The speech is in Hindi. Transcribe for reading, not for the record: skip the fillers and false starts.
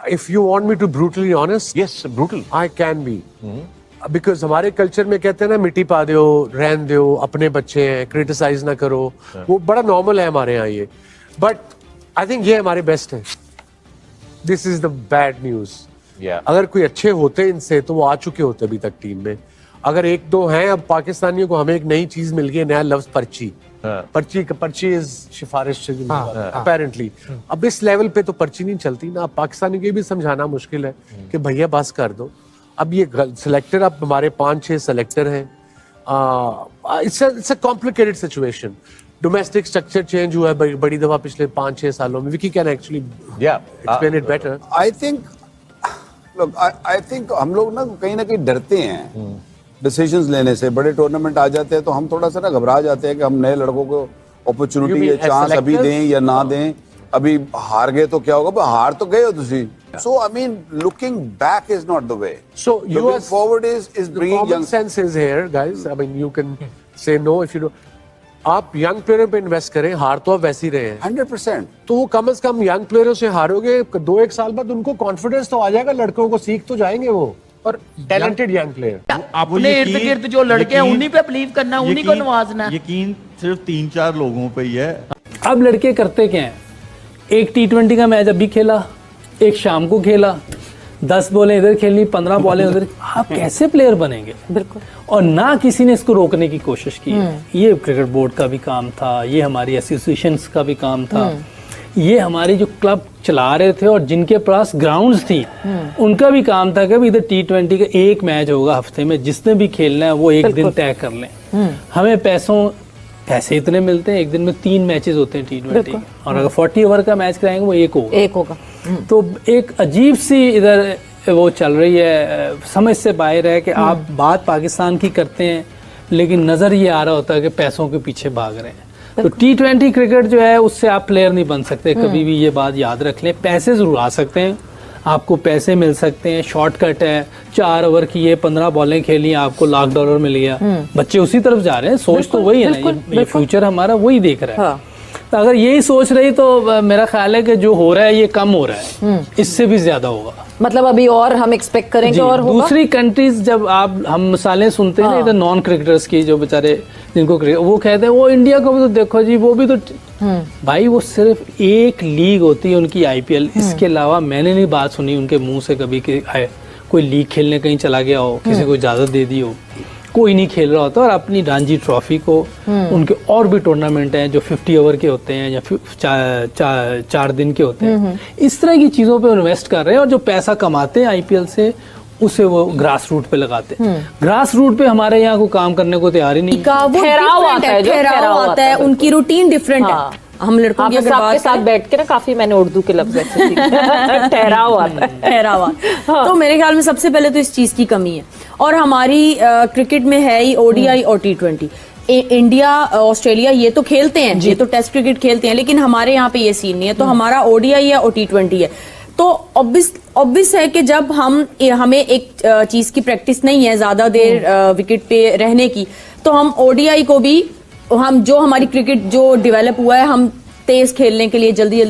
If you want me to brutally honest, Yes, brutal. I can be. Because हमारे कल्चर में कहते हैं ना मिट्टी पा दो, रहन दो, अपने बच्चे हैं, क्रिटिसाइज ना करो, वो बड़ा नॉर्मल है हमारे यहाँ ये. बट आई थिंक ये हमारे बेस्ट है. This is the bad news. Yeah. अगर कोई अच्छे होते इनसे तो वो आ चुके होते अभी तक टीम में. अगर एक दो हैं, अब पाकिस्तानियों को हमें एक नई चीज मिल गई, नया लफ्ज पर्ची. पर्ची इज सिफारिश अपेरेंटली. अब इस लेवल पे तो पर्ची नहीं चलती ना. अब पाकिस्तानियों को भी समझाना मुश्किल है कि भैया बस कर दो. अब ये सिलेक्टर, अब हमारे 5-6 सिलेक्टर हैं. It's a complicated situation. Domestic structure change हुआ है बड़ी दफा पिछले 5-6 सालों में. Vicky can actually explain it better. I think हम लोग ना कहीं डरते हैं डिसीजंस लेने से. बड़े टूर्नामेंट आ जाते हैं तो हम थोड़ा सा ना घबरा जाते हैं कि हम नए लड़कों को अपॉर्चुनिटी या चांस अभी दें या ना दें. अभी हार गए तो क्या होगा? हार तो गए हो तुसी. So I mean, looking back is not the way. So looking forward is bringing common young sense is here, guys. I mean, you can say no if you don't. आप यंग प्लेयरों पे इन्वेस्ट करें. हार तो आप वैसे ही रहे हैं 100%. तो वो कम से कम यंग प्लेयरों से हारोगे 2-1 साल बाद उनको कॉन्फिडेंस तो आ जाएगा. लड़कों को सीख तो जाएंगे वो. और टैलेंटेड यंग प्लेयर अपने इर्द गिर्द जो लड़के हैं उन्हीं पे बिलीव करना, उन्हीं को नवाजना. यकीन सिर्फ 3-4 लोगों पे ही है. अब लड़के करते क्या है? एक T20 का मैच अभी खेला, एक शाम को खेला, 10 बॉलें इधर खेलनी, 15 बॉलें उधर. आप कैसे प्लेयर बनेंगे? बिल्कुल. और ना किसी ने इसको रोकने की कोशिश की. ये क्रिकेट बोर्ड का भी काम था, ये हमारी एसोसिएशंस का भी काम था, ये हमारी जो क्लब चला रहे थे और जिनके पास ग्राउंड्स थी उनका भी काम था कि इधर T20 का एक मैच होगा हफ्ते में, जिसने भी खेलना है वो एक दिन तय कर लें. हमें पैसे इतने मिलते हैं, एक दिन में 3 मैचेस होते हैं T20 के. और अगर 40 ओवर का मैच कराएंगे वो एक होगा. तो एक अजीब सी इधर वो चल रही है. समझ से बाहर है कि आप बात पाकिस्तान की करते हैं लेकिन नजर ये आ रहा होता है कि पैसों के पीछे भाग रहे हैं. तो T20 क्रिकेट जो है उससे आप प्लेयर नहीं बन सकते. कभी भी ये बात याद रख लें. पैसे जरूर आ सकते हैं, आपको पैसे मिल सकते हैं, शॉर्टकट है. 4 ओवर की ये 15 बॉलें खेली, आपको $1,00,000 मिल गया. बच्चे उसी तरफ जा रहे हैं. सोच तो वही है ना, ये फ्यूचर हमारा वही देख रहा है. तो अगर यही सोच रही तो मेरा ख्याल है कि जो हो रहा है ये कम हो रहा है, इससे भी ज्यादा होगा. मतलब अभी और हम एक्सपेक्ट करेंगे और होगा. दूसरी कंट्रीज जब हम मिसालें सुनते हैं ना इधर नॉन क्रिकेटर्स की, जो बेचारे जिनको वो कहते हैं वो इंडिया को भी तो देखो जी, वो भी तो भाई वो सिर्फ एक लीग होती है उनकी IPL. इसके अलावा मैंने नहीं बात सुनी उनके मुंह से कभी कि कोई लीग खेलने कहीं चला गया हो, किसी को इजाजत दे दी हो. कोई नहीं खेल रहा होता. और अपनी रणजी ट्रॉफी को, उनके और भी टूर्नामेंट हैं जो 50 ओवर के होते हैं या 4 दिन के होते हैं, इस तरह की चीजों पे इन्वेस्ट कर रहे हैं. और जो पैसा कमाते हैं IPL से उसे वो ग्रास रूट पे लगाते हैं. ग्रास रूट पे हमारे यहाँ को काम करने को तैयार ही नहीं. ठहराव आता है, उनकी रूटीन डिफरेंट है. हम लड़कों की के साथ बैठ के ना काफी मैंने उर्दू के लफ्ज ऐसे ठहराव आता है. ठहराव. तो मेरे ख्याल में सबसे पहले तो इस चीज की कमी है. और हमारी क्रिकेट में है ही ODI और T20. इंडिया, ऑस्ट्रेलिया ये तो खेलते हैं, ये तो टेस्ट क्रिकेट खेलते हैं, लेकिन हमारे यहाँ पे ये सीन नहीं है. तो हमारा ODI है और T20 है. तो ऑब्वियस है कि जब हमें एक चीज की प्रैक्टिस नहीं है ज्यादा देर विकेट पे रहने की, तो हम ODI को भी जो हमारी क्रिकेट जो डेवलप हुआ है, हम तेज खेलने के लिए जल्दी